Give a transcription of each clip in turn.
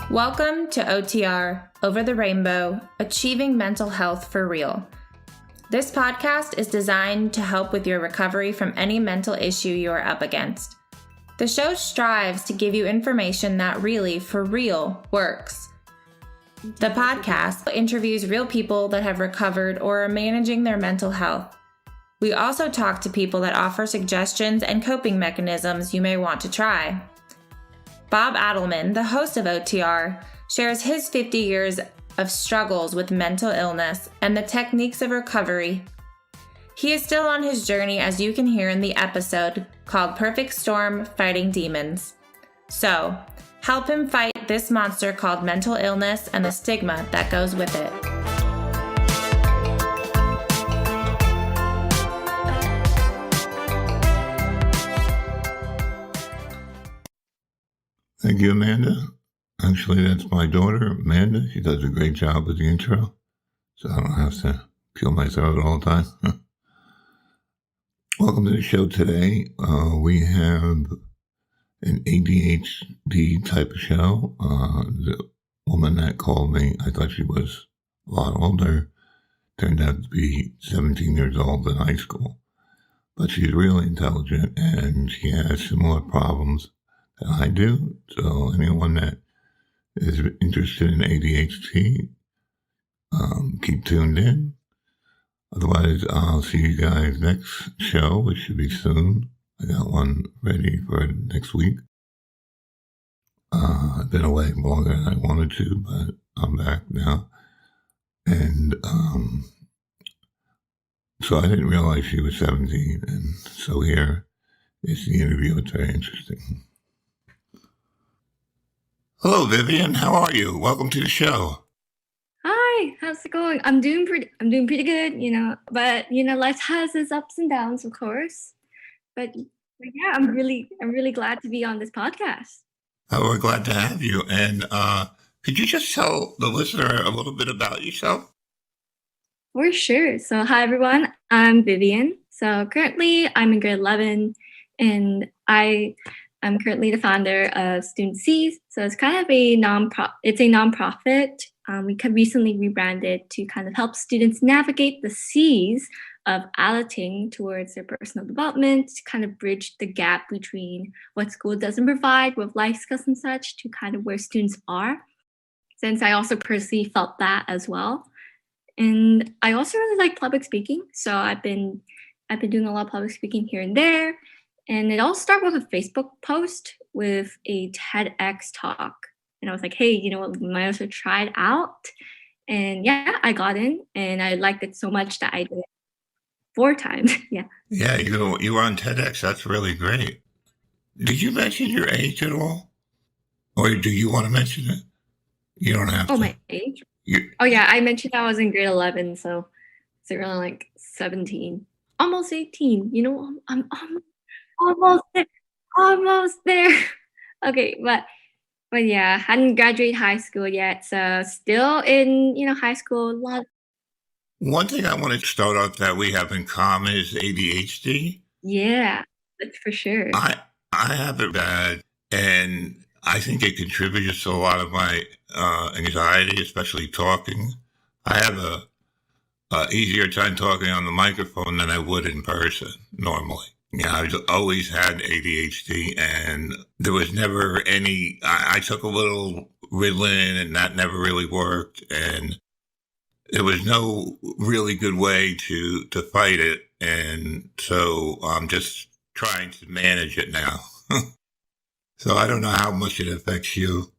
Welcome to OTR, Over the Rainbow, Achieving Mental Health for Real. This podcast is designed to help with your recovery from any mental issue you are up against. The show strives to give you information that really, for real, works. The podcast interviews real people that have recovered or are managing their mental health. We also talk to people that offer suggestions and coping mechanisms you may want to try. Bob Adelman, the host of OTR, shares his 50 years of struggles with mental illness and the techniques of recovery. He is still on his journey, as you can hear in the episode called Perfect Storm: Fighting Demons. So, help him fight this monster called mental illness and the stigma that goes with it. Thank you, Amanda. Actually, that's my daughter, Amanda. She does a great job with the intro, so I don't have to kill my throat all the time. Welcome to the show today. We have an ADHD type of show. The woman that called me, I thought she was a lot older, turned out to be 17 years old in high school. But she's really intelligent, and she has similar problems that I do. So anyone that is interested in ADHD, keep tuned in. Otherwise, I'll see you guys next show, which should be soon. I got one ready for next week. I've been away longer than I wanted to, but I'm back now. And so I didn't realize she was 17. And so here is the interview. It's very interesting. Hello, Vivian. How are you? Welcome to the show. Hi, how's it going? I'm doing pretty good, but life has its ups and downs, of course. But yeah, I'm really glad to be on this podcast. Oh, we're glad to have you. And could you just tell the listener a little bit about yourself? For sure. So hi everyone, I'm Vivian. So currently I'm in grade 11 and I'm currently the founder of Student Seas. So it's kind of a nonprofit. We recently rebranded to kind of help students navigate the seas of adulting towards their personal development, to kind of bridge the gap between what school doesn't provide with life skills and such to kind of where students are. Since I also personally felt that as well. And I also really like public speaking. So I've been doing a lot of public speaking here and there. And it all started with a Facebook post with a TEDx talk. And I was like, hey, you know what, we might as well try it out. And yeah, I got in and I liked it so much that I did it 4 times. Yeah. Yeah, you were on TEDx. That's really great. Did you mention your age at all? Or do you want to mention it? You don't have to. Oh, my age? Oh, yeah, I mentioned I was in grade 11, so it's really like 17. Almost 18. I'm almost there. Okay, but yeah, hadn't graduated high school yet, so still in high school. One thing I want to start off that we have in common is ADHD. Yeah, that's for sure. I have it bad, and I think it contributes to a lot of my anxiety, especially talking. I have a easier time talking on the microphone than I would in person normally. Yeah, I've always had ADHD, and there was never any. I took a little Ritalin, and that never really worked, and there was no really good way to fight it, and so I'm just trying to manage it now. So I don't know how much it affects you.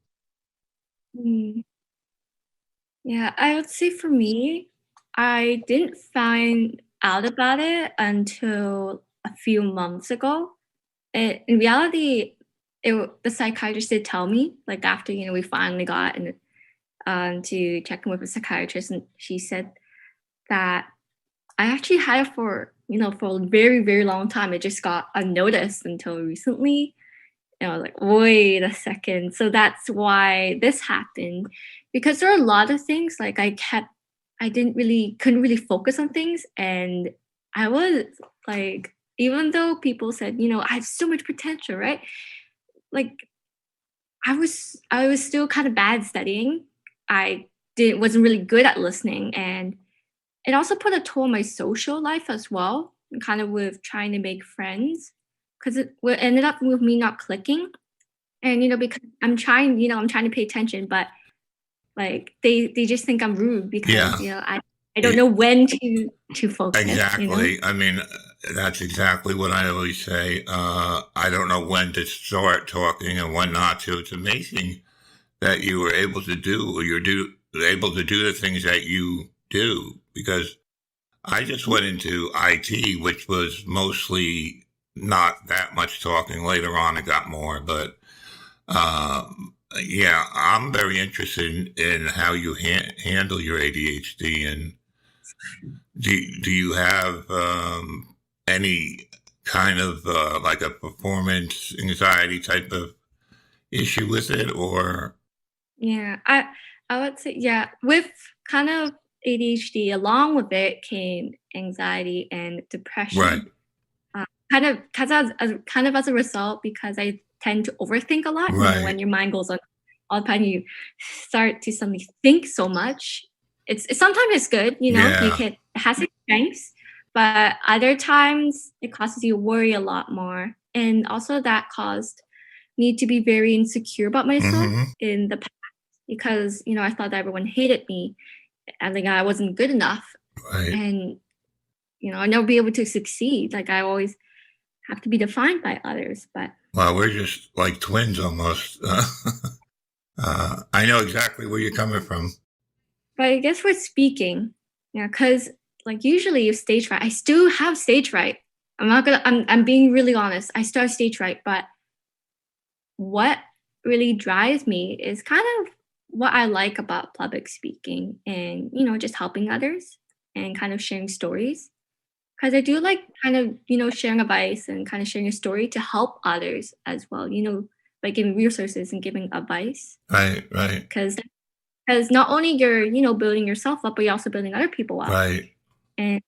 Yeah, I would say for me, I didn't find out about it until a few months ago. In reality, the psychiatrist did tell me, like after we finally got to check in with a psychiatrist, and she said that I actually had it for a very, very long time. It just got unnoticed until recently. And I was like, wait a second. So that's why this happened, because there are a lot of things like couldn't really focus on things, and I was like, even though people said, I have so much potential, right? Like I was still kind of bad studying. I wasn't really good at listening, and it also put a toll on my social life as well, kind of with trying to make friends, because it ended up with me not clicking. And because I'm trying to pay attention, but like they just think I'm rude because I don't know when to focus. Exactly. I mean, that's exactly what I always say. I don't know when to start talking and when not to. It's amazing that you were able to do, or able to do the things that you do, because I just went into IT, which was mostly not that much talking. Later on, it got more, but yeah, I'm very interested in how you handle your ADHD. And do you have any kind of like a performance anxiety type of issue with it, or? Yeah, I would say with kind of ADHD, along with it came anxiety and depression. Right. Kind of as a result, because I tend to overthink a lot. Right. When your mind goes on all the time, you start to suddenly think so much. Sometimes it's good, it has its strengths, but other times it causes you to worry a lot more. And also that caused me to be very insecure about myself in the past, because I thought that everyone hated me. I think I wasn't good enough, Right. and I'd never be able to succeed. Like I always have to be defined by others. But well, we're just like twins almost. I know exactly where you're coming from. But I guess for speaking, because like usually you stage fright. I still have stage fright. I'm being really honest. I still have stage fright, but what really drives me is kind of what I like about public speaking and, just helping others and kind of sharing stories. Because I do like kind of, sharing advice and kind of sharing a story to help others as well, by giving resources and giving advice. Right. Because not only you're, building yourself up, but you're also building other people up. Right. And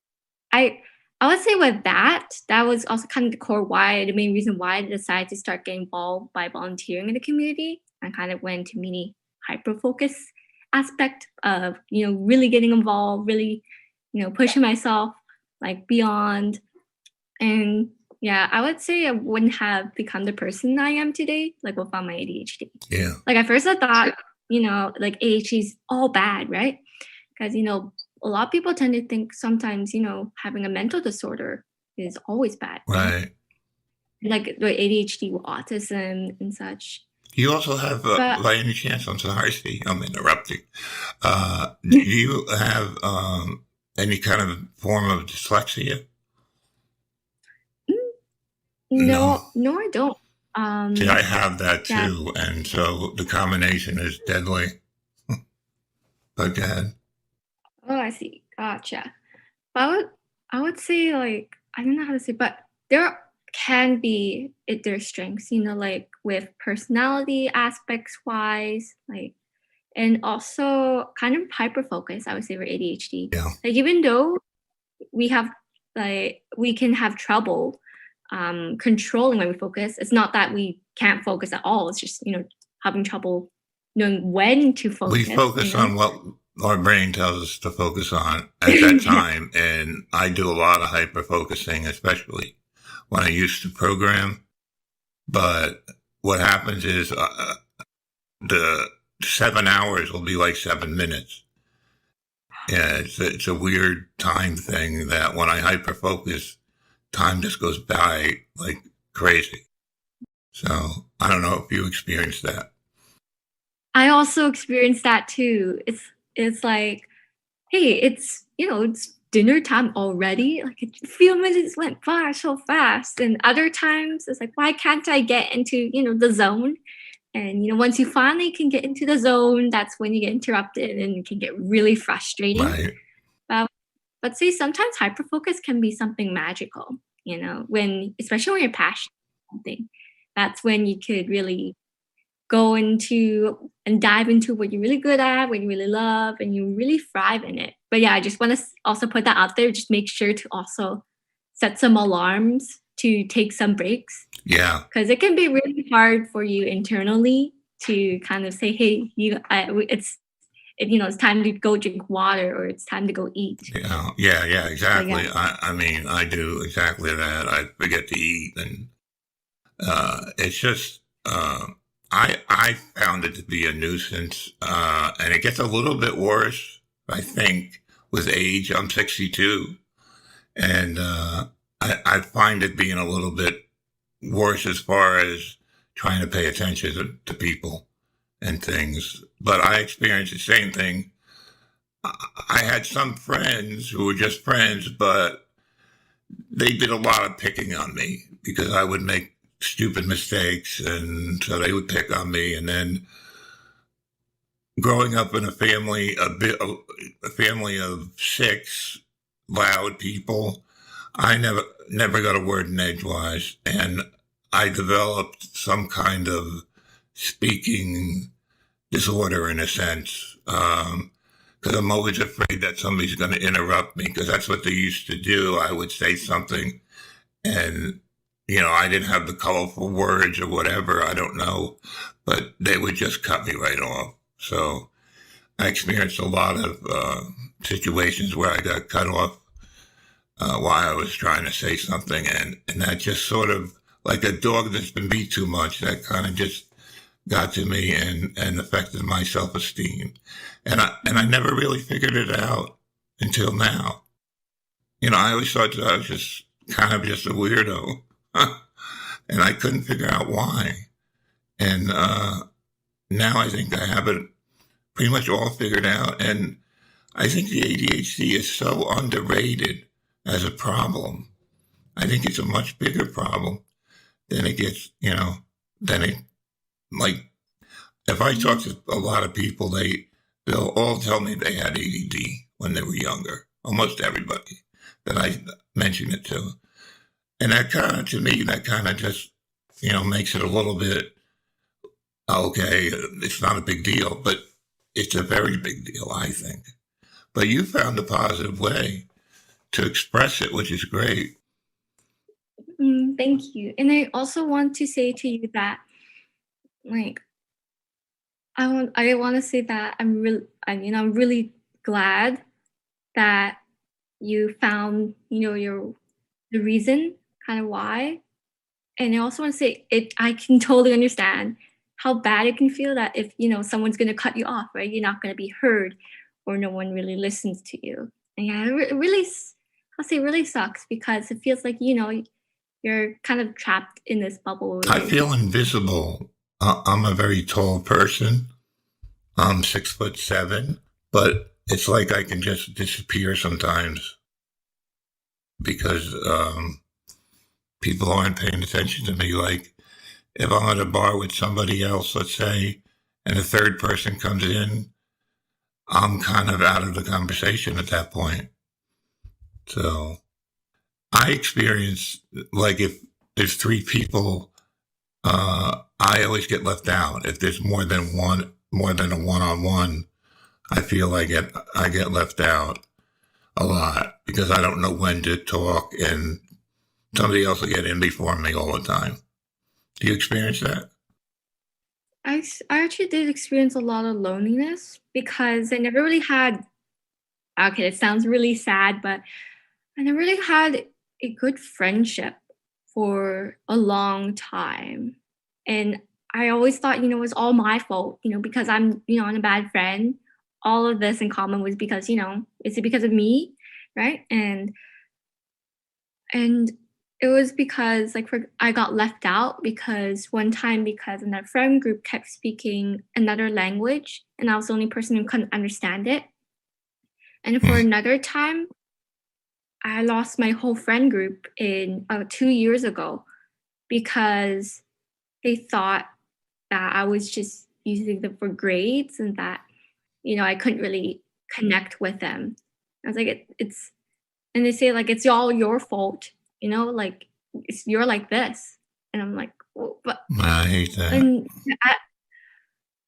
I would say with that was also kind of the main reason why I decided to start getting involved by volunteering in the community. I kind of went to mini hyper-focus aspect of, really getting involved, really, pushing myself like beyond. And yeah, I would say I wouldn't have become the person I am today, like without my ADHD. Yeah. Like at first I thought, like ADHD is all bad, right? Because, a lot of people tend to think sometimes, having a mental disorder is always bad. Right. Like the ADHD with autism and such. You also have, by any chance, I'm sorry, I'm interrupting. Do you have any kind of form of dyslexia? No, I don't. See, I have that too, and so the combination is deadly. But go ahead. Oh, I see. Gotcha. But I would say, like, I don't know how to say, but there can be their strengths, like with personality aspects wise, like, and also kind of hyper focus, I would say, for ADHD. Yeah. Like even though we can have trouble controlling when we focus, it's not that we can't focus at all. It's just, having trouble knowing when to focus. We focus on what our brain tells us to focus on at that time. And I do a lot of hyper focusing, especially when I used to program. But what happens is the 7 hours will be like 7 minutes. Yeah, it's a weird time thing that when I hyper focus, time just goes by like crazy. So I don't know if you experienced that. I also experienced that too. It's like, hey, it's dinner time already. Like a few minutes went by so fast. And other times it's like, why can't I get into, the zone? And, once you finally can get into the zone, that's when you get interrupted and it can get really frustrating. Right. But see, sometimes hyperfocus can be something magical, especially when you're passionate about something. That's when you could really go into and dive into what you're really good at, what you really love, and you really thrive in it. But yeah, I just want to also put that out there. Just make sure to also set some alarms to take some breaks. Yeah. Because it can be really hard for you internally to kind of say, hey, it's time to go drink water or it's time to go eat. Yeah, exactly. So, yeah. I mean, I do exactly that. I forget to eat, and it's just I found it to be a nuisance, and it gets a little bit worse, I think, with age. I'm 62, and I find it being a little bit worse as far as trying to pay attention to people and things. But I experienced the same thing. I had some friends who were just friends, but they did a lot of picking on me because I would make stupid mistakes, and so they would pick on me. And then growing up in a family of 6 loud people, I never got a word in edgewise, and I developed some kind of speaking disorder in a sense, because I'm always afraid that somebody's going to interrupt me, because that's what they used to do. I would say something, and I didn't have the colorful words or whatever, I don't know, but they would just cut me right off. So I experienced a lot of situations where I got cut off while I was trying to say something, and that just sort of, like a dog that's been beat too much, that kind of just got to me and affected my self-esteem. And I never really figured it out until now. I always thought that I was just kind of just a weirdo. And I couldn't figure out why. And now I think I have it pretty much all figured out. And I think the ADHD is so underrated as a problem. I think it's a much bigger problem than it gets, than it, like, if I talk to a lot of people, they'll all tell me they had ADD when they were younger. Almost everybody that I mention it to. And that kind of, to me, that kind of just, makes it a little bit, okay, it's not a big deal, but it's a very big deal, I think. But you found a positive way to express it, which is great. Thank you. And I also want to say to you that, like, I want to say that I'm really glad that you found, the reason kind of why. And I also want to say I can totally understand how bad it can feel that if, someone's going to cut you off, right? You're not going to be heard or no one really listens to you. And yeah, it really, I'll say really sucks because it feels like, you're kind of trapped in this bubble. I feel invisible. I'm a very tall person. I'm 6'7", but it's like I can just disappear sometimes because people aren't paying attention to me. Like if I'm at a bar with somebody else, let's say, and a third person comes in, I'm kind of out of the conversation at that point. So I experience, like, if there's 3 people, I always get left out. If there's more than a one-on-one, I feel I get left out a lot because I don't know when to talk, and somebody else will get in before me all the time. Do you experience that? I actually did experience a lot of loneliness because I never really had, okay, it sounds really sad, but I never really had a good friendship for a long time. And I always thought, it was all my fault, because I'm, I'm a bad friend. All of this in common was because, is it because of me? Right. And it was because I got left out because one time because another friend group kept speaking another language and I was the only person who couldn't understand it. And for another time, I lost my whole friend group in 2 years ago because they thought that I was just using them for grades and that, I couldn't really connect with them. I was like, and they say like, it's all your fault, like you're like this. And I'm like, well, but I hate that.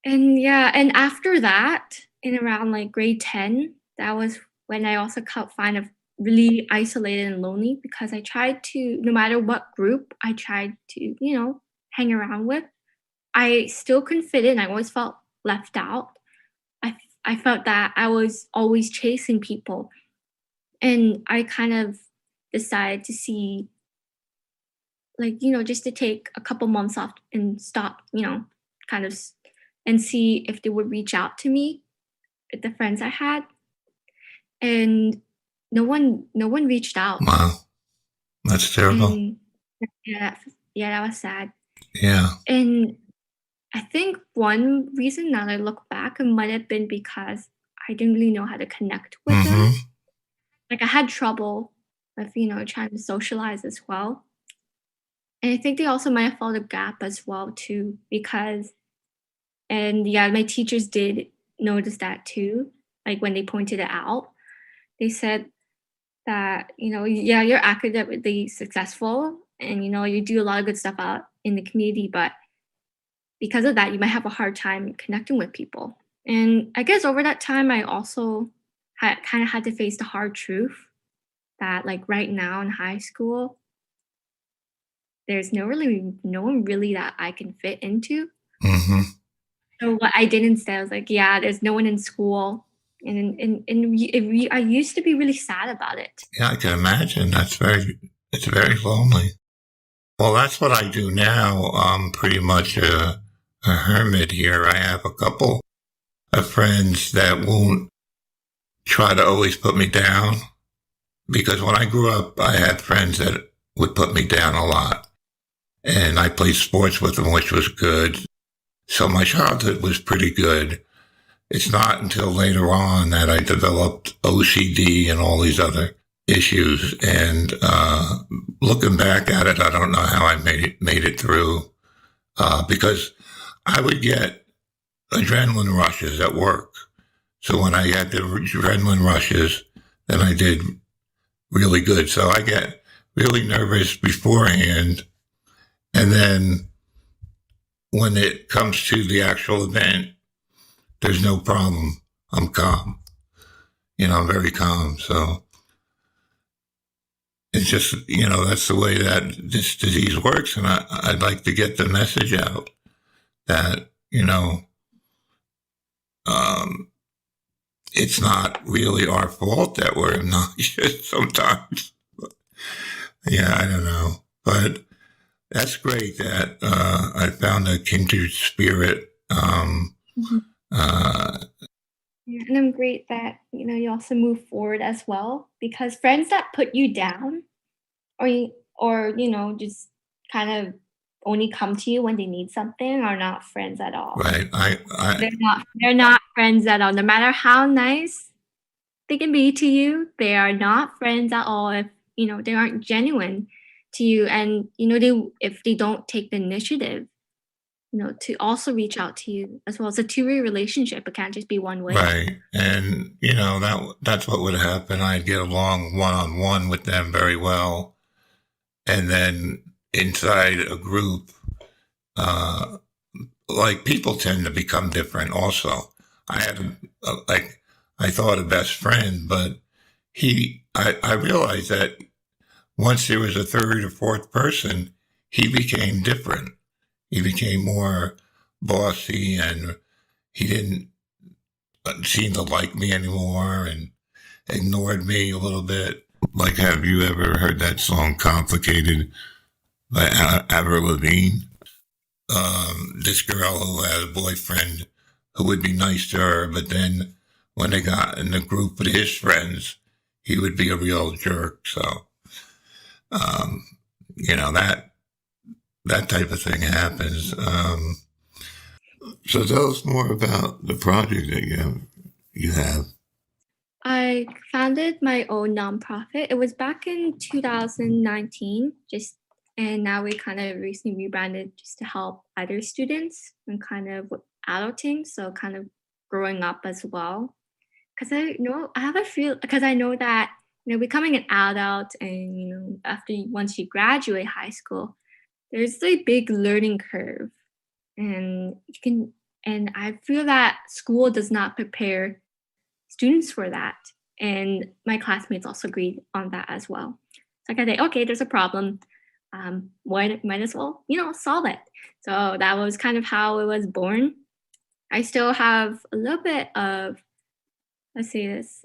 And after that, in around like grade 10, that was when I also kind of really isolated and lonely because I tried to, no matter what group I tried to, hang around with, I still couldn't fit in. I always felt left out. I felt that I was always chasing people. And I kind of decided to see, like, just to take a couple months off and stop, kind of, and see if they would reach out to me, the friends I had. And no one reached out. Wow. That's terrible. And yeah, that was sad. Yeah. And I think one reason now that I look back, it might have been because I didn't really know how to connect with them. Like, I had trouble with, trying to socialize as well. And I think they also might have felt a gap as well too, because, and yeah, my teachers did notice that too. Like, when they pointed it out, they said that, yeah, you're academically successful and, you do a lot of good stuff out in the community, but because of that, you might have a hard time connecting with people. And I guess over that time, I also kind of had to face the hard truth that, like, right now in high school, there's no one really that I can fit into. So what I did instead was like, yeah, there's no one in school. And I used to be really sad about it. Yeah, I can imagine. It's very lonely. Well, that's what I do now. I'm pretty much a hermit here. I have a couple of friends that won't try to always put me down, because when I grew up, I had friends that would put me down a lot. And I played sports with them, which was good. So my childhood was pretty good. It's not until later on that I developed OCD and all these other issues. And looking back at it, I don't know how I made it through, because I would get adrenaline rushes at work. So when I had the adrenaline rushes, then I did really good. So I get really nervous beforehand. And then when it comes to the actual event, there's no problem. I'm calm. I'm very calm. So it's just, that's the way that this disease works. And I'd like to get the message out that, it's not really our fault that we're obnoxious sometimes. Yeah, I don't know. But that's great that I found a kindred spirit. Yeah, and I'm great that, you also move forward as well, because friends that put you down or just kind of only come to you when they need something are not friends at all. Right. They're not friends at all. No matter how nice they can be to you, they are not friends at all if, they aren't genuine to you. And, if they don't take the initiative, to also reach out to you as well. It's a two-way relationship. It can't just be one way. Right. And, that's what would happen. I'd get along one-on-one with them very well. And then inside a group, like, people tend to become different also. I had, I thought a best friend, but I realized that once there was a third or fourth person, he became different. He became more bossy, and he didn't seem to like me anymore and ignored me a little bit. Like, have you ever heard that song "Complicated" by Avril Lavigne? This girl who had a boyfriend who would be nice to her, but then when they got in the group with his friends, he would be a real jerk. So, that type of thing happens. So tell us more about the project that you have. I founded my own nonprofit. It was back in 2019, and now we kind of recently rebranded just to help other students and kind of with adulting, so kind of growing up as well. Because I know that, becoming an adult and, once you graduate high school, there's a big learning curve. And I feel that school does not prepare students for that. And my classmates also agreed on that as well. So I gotta say, okay, there's a problem. might as well, solve it. So that was kind of how it was born. I still have a little bit of, let's say this,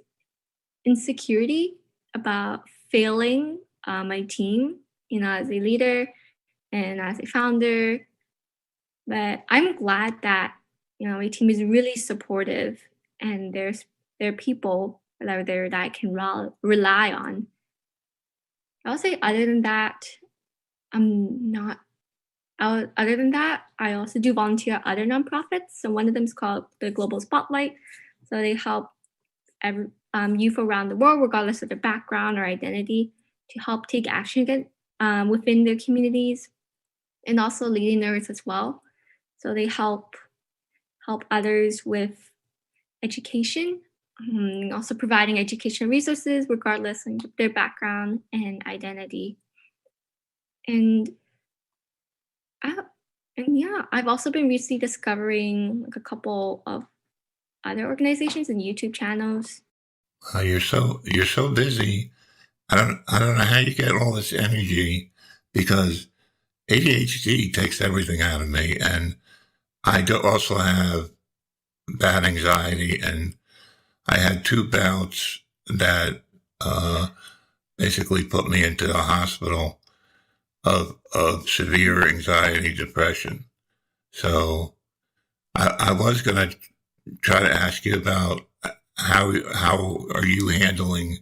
insecurity about failing my team, as a leader and as a founder. But I'm glad that, my team is really supportive and there are people that are there that I can rely on. I would say other than that, I'm not. Other than that, I also do volunteer at other nonprofits. So one of them is called the Global Spotlight. So they help youth around the world, regardless of their background or identity, to help take action within their communities, and also leaders as well. So they help others with education, also providing educational resources regardless of their background and identity. And I've also been recently discovering like a couple of other organizations and YouTube channels. You're so busy. I don't know how you get all this energy, because ADHD takes everything out of me, and I do also have bad anxiety, and I had 2 bouts that basically put me into the hospital of severe anxiety, depression. So I was going to try to ask you about how are you handling.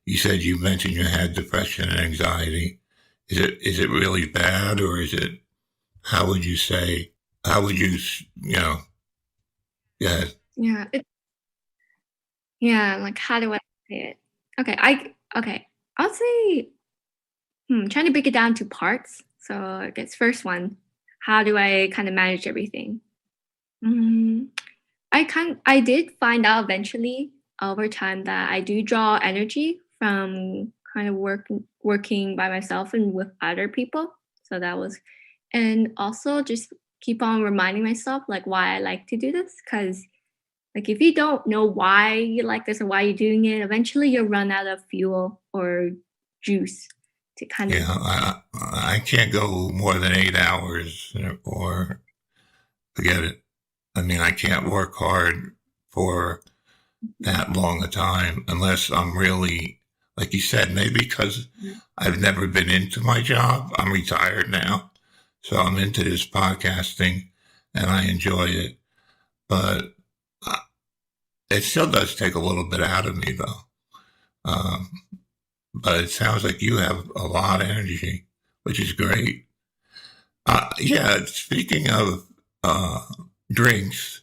You mentioned you had depression and anxiety. Is it really bad, or is it? How would you say? How would you Yeah. Yeah, like how do I say it? Okay, I'll say trying to break it down to parts. So I guess first one, how do I kind of manage everything? I did find out eventually over time that I do draw energy from kind of working by myself and with other people. So that was, and also just keep on reminding myself like why I like to do this, because like if you don't know why you like this or why you're doing it, eventually you'll run out of fuel or juice to kind of. Yeah, I can't go more than 8 hours, or forget it. I mean, I can't work hard for that long a time unless I'm really, like you said, maybe because I've never been into my job. I'm retired now, so I'm into this podcasting and I enjoy it. But it still does take a little bit out of me, though. But it sounds like you have a lot of energy, which is great. Yeah, speaking of drinks,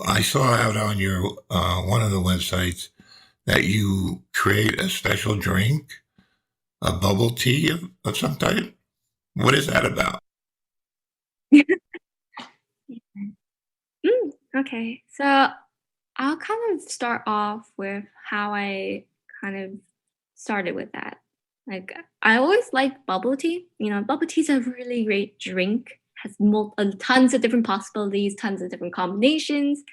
I saw out on your one of the websites that you create a special drink, a bubble tea of some type. What is that about? Okay, so I'll kind of start off with how I kind of started with that. Like I always liked bubble tea. Bubble tea is a really great drink. Has tons of different possibilities, tons of different combinations,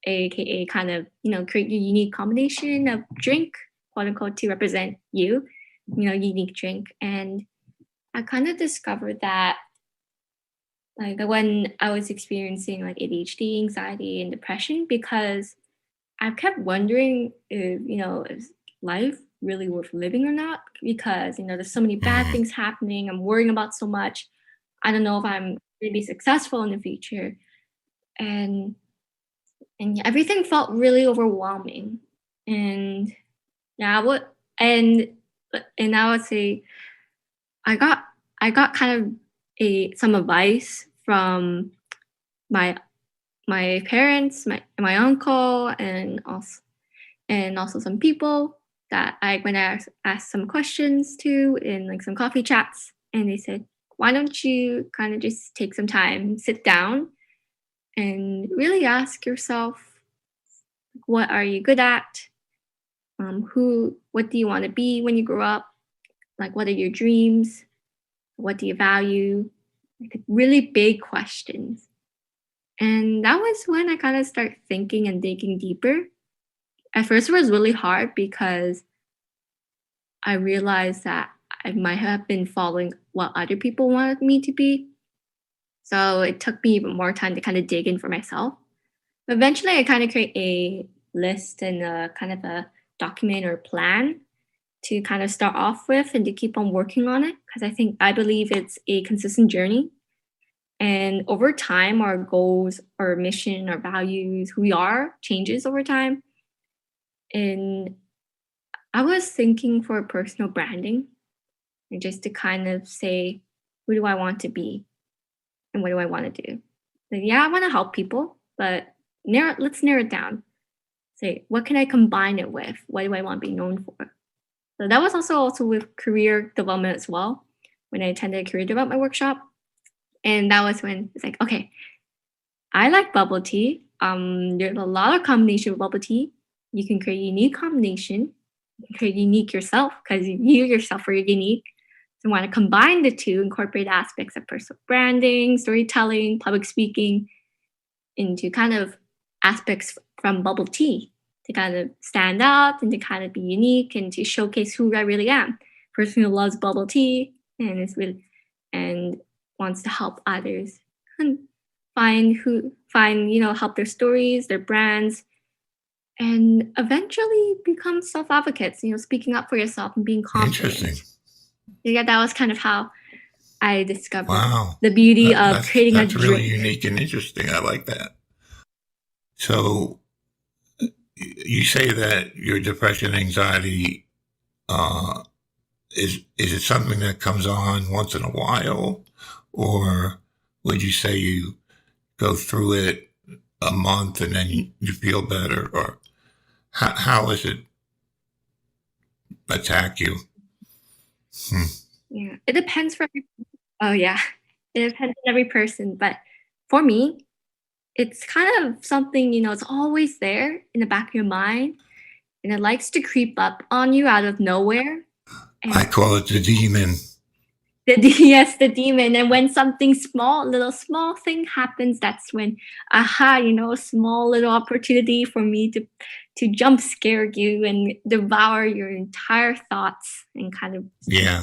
aka kind of create your unique combination of drink, quote unquote, to represent you, unique drink. And I kind of discovered that like when I was experiencing like ADHD, anxiety, and depression, because I've kept wondering if, is life really worth living or not? Because, there's so many bad Mm, things happening. I'm worrying about so much. I don't know if I'm going to be successful in the future. And everything felt really overwhelming. And yeah, I would say I got kind of some advice from my parents, my uncle, and also some people that I went and asked some questions to in like some coffee chats, and they said, "Why don't you kind of just take some time, sit down, and really ask yourself, what are you good at? What do you want to be when you grow up? Like, what are your dreams? What do you value? Like really big questions." And that was when I kind of started thinking and digging deeper. At first, it was really hard because I realized that I might have been following what other people wanted me to be. So it took me even more time to kind of dig in for myself. But eventually, I kind of create a list and a kind of a document or plan to kind of start off with and to keep on working on it, because I believe it's a consistent journey. And over time, our goals, our mission, our values, who we are changes over time. And I was thinking for personal branding, and just to kind of say, who do I want to be and what do I want to do? Like, yeah, I want to help people, but let's narrow it down. Say, what can I combine it with? What do I want to be known for? So that was also with career development as well, when I attended a career development workshop. And that was when it's like, okay, I like bubble tea. There's a lot of combination with bubble tea. You can create a unique combination. You can create unique yourself, because you yourself are unique. So you want to combine the two, incorporate aspects of personal branding, storytelling, public speaking into kind of aspects from bubble tea to kind of stand out and to kind of be unique and to showcase who I really am. Person who loves bubble tea and wants to help others help their stories, their brands, and eventually become self-advocates, speaking up for yourself and being confident. Interesting. Yeah, that was kind of how I discovered the beauty of creating that's really unique and interesting. I like that. So you say that your depression, anxiety, is it something that comes on once in a while, or would you say you go through it a month and then you feel better, or how does it attack you? Yeah, it depends for every person. Oh yeah, it depends on every person. But for me, it's kind of something, it's always there in the back of your mind, and it likes to creep up on you out of nowhere. And I call it the demon. Yes, the demon. And when something little small thing happens, that's when, a small little opportunity for me to jump scare you and devour your entire thoughts and kind of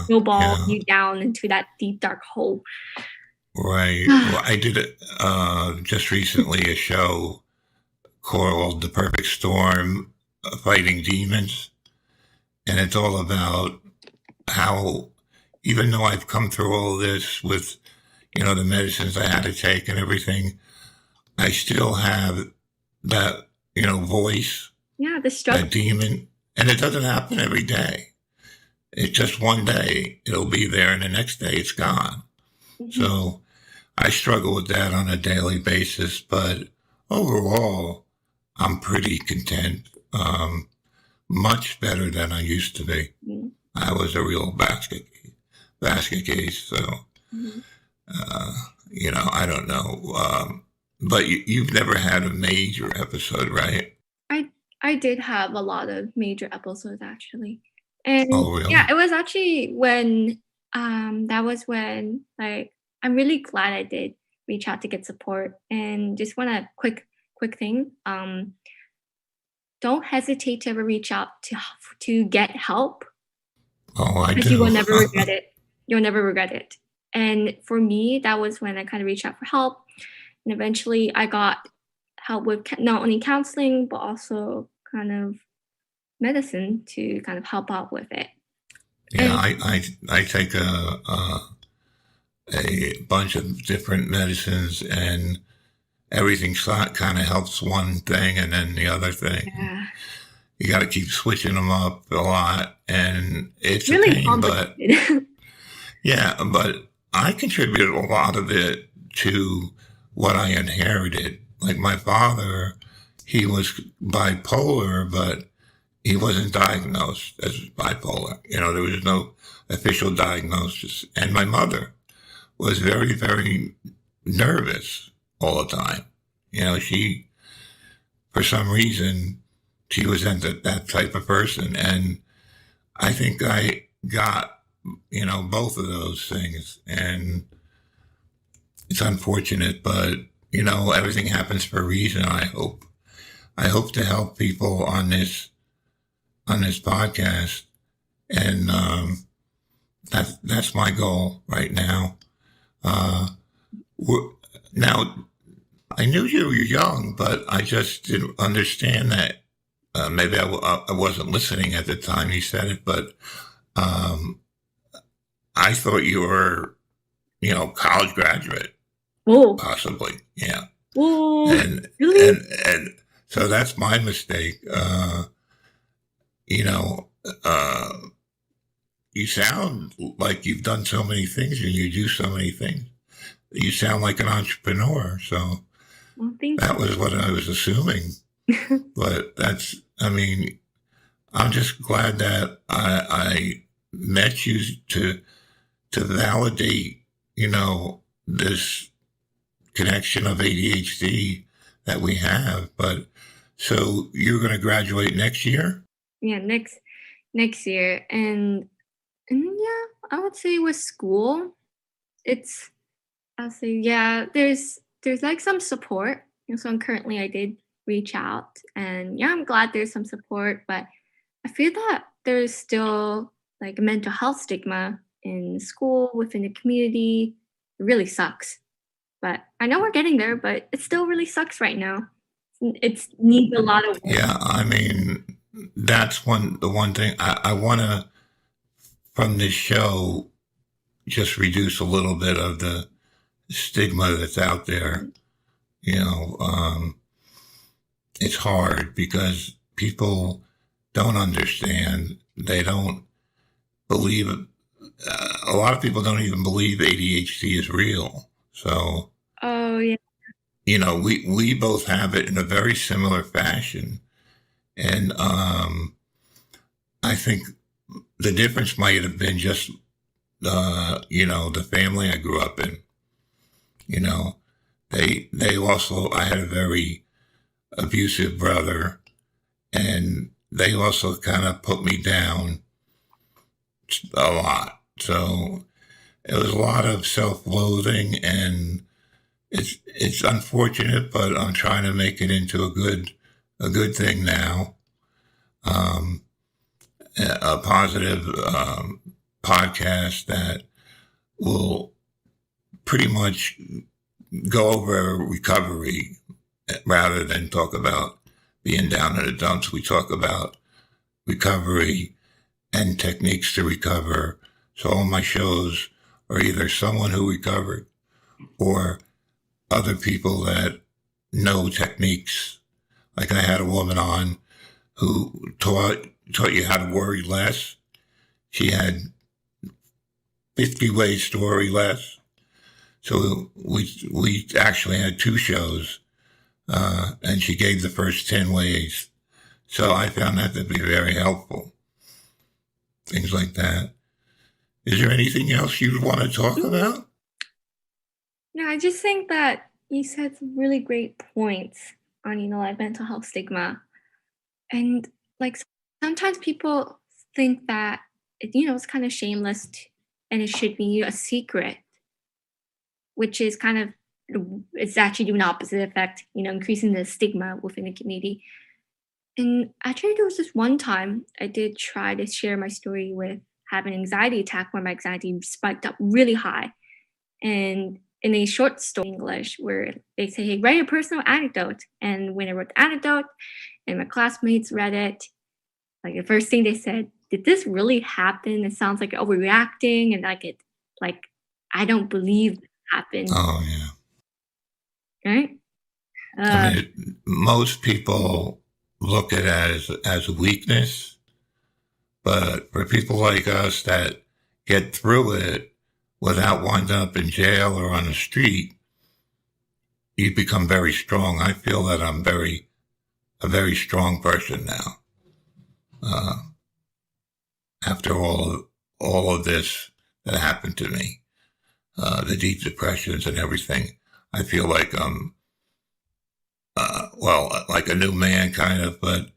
snowball you down into that deep, dark hole. Right. Well, I did just recently a show called The Perfect Storm, Fighting Demons. And it's all about how, even though I've come through all this with, the medicines I had to take and everything, I still have that, voice. Yeah, the struggle. That demon. And it doesn't happen every day. It's just one day it'll be there and the next day it's gone. Mm-hmm. So I struggle with that on a daily basis, but overall, I'm pretty content. Much better than I used to be. Mm-hmm. I was a real basket case. So, mm-hmm. I don't know. But you've never had a major episode, right? I did have a lot of major episodes, actually. And oh, really? Yeah, it was actually when, that was when, I'm really glad I did reach out to get support. And just want a quick thing. Don't hesitate to ever reach out to get help. Oh, I do. Because you will never regret it. You'll never regret it. And for me, that was when I kind of reached out for help. And eventually I got help with not only counseling, but also kind of medicine to kind of help out with it. Yeah, I take a bunch of different medicines, and everything kind of helps one thing and then the other thing. Yeah. You got to keep switching them up a lot, and it's really a pain. But yeah, but I contributed a lot of it to what I inherited. Like my father, he was bipolar, but he wasn't diagnosed as bipolar. There was no official diagnosis. And my mother was very, very nervous all the time. She, for some reason, she was that type of person. And I think I got, both of those things. And it's unfortunate, but, everything happens for a reason. I hope to help people on this podcast. And, that's my goal right now. Now, I knew you were young, but I just didn't understand that. Maybe I wasn't listening at the time you said it, but um, I thought you were, college graduate, Oh, possibly. Yeah. oh, And, really? and so that's my mistake. You know, uh, you sound like you've done so many things and you do so many things. You sound like an entrepreneur. So Well, thank that was what I was assuming. you. But I'm just glad that I met you to validate, this connection of ADHD that we have. But so you're going to graduate next year? Yeah, next year, and yeah, I would say with school, it's I'll say yeah, there's like some support. So currently I did reach out, and yeah, I'm glad there's some support, but I feel that there's still like a mental health stigma in school, within the community. It really sucks. But I know we're getting there, but it still really sucks right now. It needs a lot of work. Yeah, I mean, that's the one thing I want to, from this show, just reduce a little bit of the stigma that's out there. You know, it's hard because people don't understand. They don't believe, a lot of people don't even believe ADHD is real. So, Oh yeah. we both have it in a very similar fashion. And I think the difference might have been just, the family I grew up in. You know, they also, I had a very abusive brother, and they also kind of put me down a lot. So it was a lot of self-loathing, and it's unfortunate, but I'm trying to make it into a good thing now. Um, a positive podcast that will pretty much go over recovery rather than talk about being down in the dumps. We talk about recovery and techniques to recover. So all my shows are either someone who recovered or other people that know techniques. Like I had a woman on who taught you how to worry less. She had 50 ways to worry less. So we actually had two shows, and she gave the first 10 ways. So I found that to be very helpful. Things like that. Is there anything else you'd want to talk about? Yeah, I just think that you said some really great points on, like mental health stigma. And like sometimes people think that it's kind of shameless and it should be a secret, which is kind of it's actually doing the opposite effect, increasing the stigma within the community. And actually there was this one time I did try to share my story with having an anxiety attack where my anxiety spiked up really high. And in a short story in English where they say, hey, write a personal anecdote. And when I wrote the anecdote and my classmates read it, like the first thing they said, did this really happen? It sounds like overreacting and like I don't believe it happened. Oh, yeah. Right? I mean, most people look at it as a weakness, but for people like us that get through it without winding up in jail or on the street, you become very strong. I feel that I'm a very strong person now. After all of this that happened to me, the deep depressions and everything, I feel like I'm, like a new man kind of, but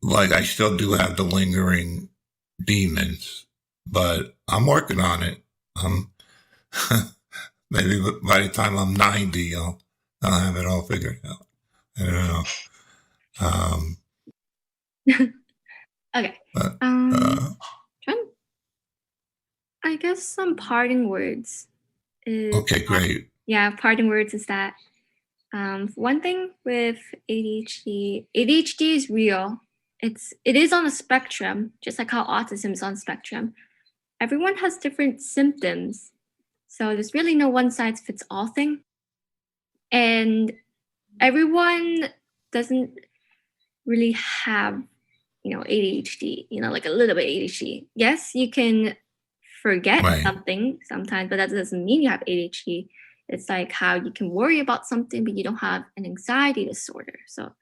like I still do have the lingering demons, but I'm working on it. Maybe by the time I'm 90, I'll have it all figured out. I don't know. Okay. But, John? I guess some parting words is Okay, great. parting words is that one thing with ADHD is real. It is on a spectrum, just like how autism is on a spectrum. Everyone has different symptoms, so there's really no one size fits all thing. And everyone doesn't really have, ADHD, like a little bit ADHD. Yes, you can forget Right. something sometimes, but that doesn't mean you have ADHD. It's like how you can worry about something, but you don't have an anxiety disorder. So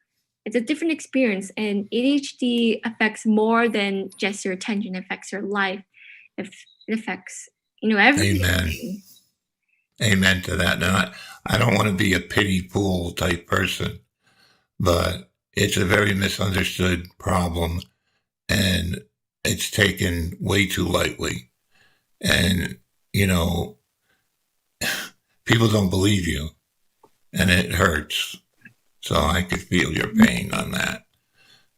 it's a different experience. And ADHD affects more than just your attention, it affects your life. It affects, Amen. everything. Amen to that. Now, I don't want to be a pity pool type person, but it's a very misunderstood problem, and it's taken way too lightly. And, people don't believe you, and it hurts. So I could feel your pain on that.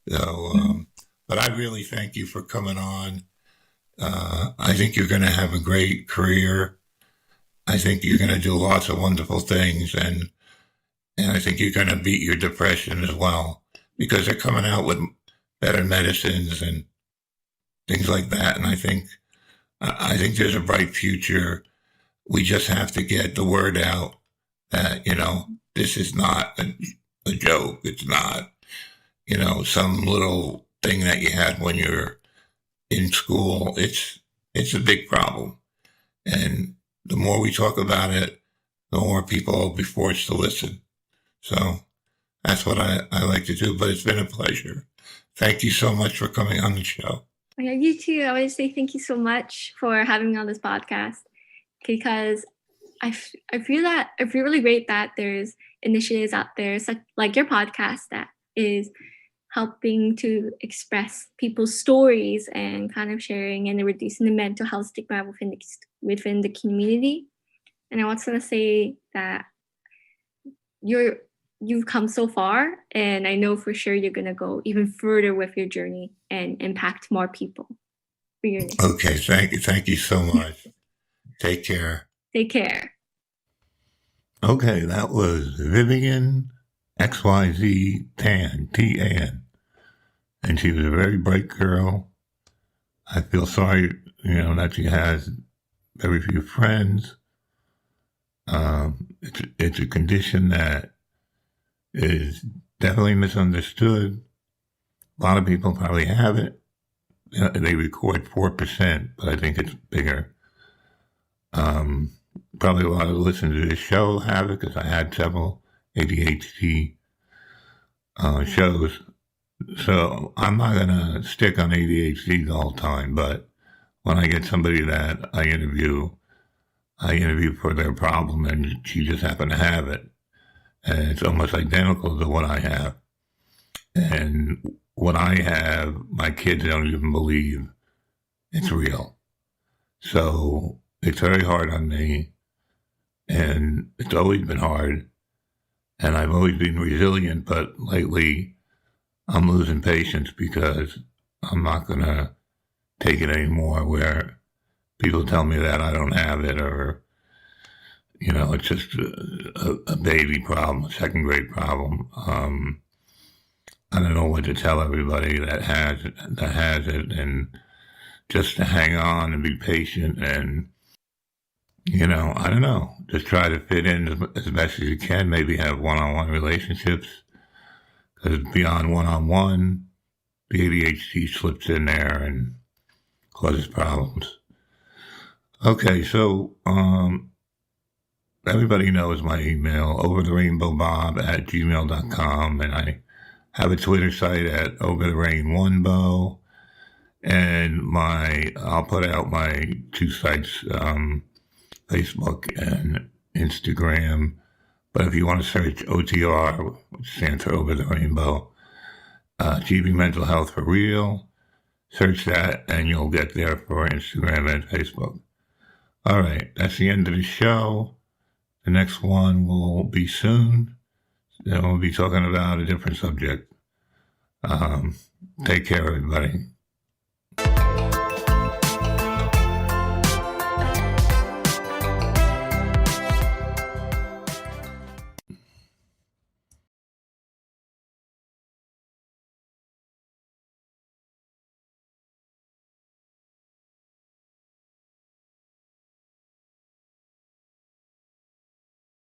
So, but I really thank you for coming on. I think you're going to have a great career. I think you're going to do lots of wonderful things, and I think you're going to beat your depression as well, because they're coming out with better medicines and things like that. And I think there's a bright future. We just have to get the word out that, this is not a joke. It's not, some little thing that you had when you're in school. It's a big problem. And the more we talk about it, the more people will be forced to listen. So that's what I like to do. But it's been a pleasure. Thank you so much for coming on the show. Yeah, you too. I want to say thank you so much for having me on this podcast, because I feel really great that there's initiatives out there, such like your podcast, that is helping to express people's stories and kind of sharing and reducing the mental health stigma within the community. And I want to say that you've come so far, and I know for sure you're gonna go even further with your journey and impact more people. Okay, thank you so much. Take care. Take care. Okay, that was Vivian XYZ Tan, T-A-N. And she was a very bright girl. I feel sorry, that she has very few friends. It's a condition that is definitely misunderstood. A lot of people probably have it. They record 4%, but I think it's bigger. Probably a lot of listeners to this show have it, because I had several ADHD shows. So I'm not going to stick on ADHD the whole time, but when I get somebody that I interview for their problem, and she just happened to have it. And it's almost identical to what I have. And what I have, my kids don't even believe it's real. So it's very hard on me, and it's always been hard. And I've always been resilient, but lately I'm losing patience, because I'm not going to take it anymore where people tell me that I don't have it, or, it's just a baby problem, a second grade problem. I don't know what to tell everybody that has it, and just to hang on and be patient, and, I don't know, just try to fit in as best as you can, maybe have one-on-one relationships, because beyond one-on-one, the ADHD slips in there and causes problems. Okay, so everybody knows my email, overtherainbowbob@gmail.com, and I have a Twitter site at overtherain1bow, and I'll put out my two sites, Facebook and Instagram. But if you want to search OTR, which stands for Over the Rainbow, Achieving Mental Health for Real, search that, and you'll get there for Instagram and Facebook. All right, that's the end of the show. The next one will be soon. Then we'll be talking about a different subject. Take care, everybody.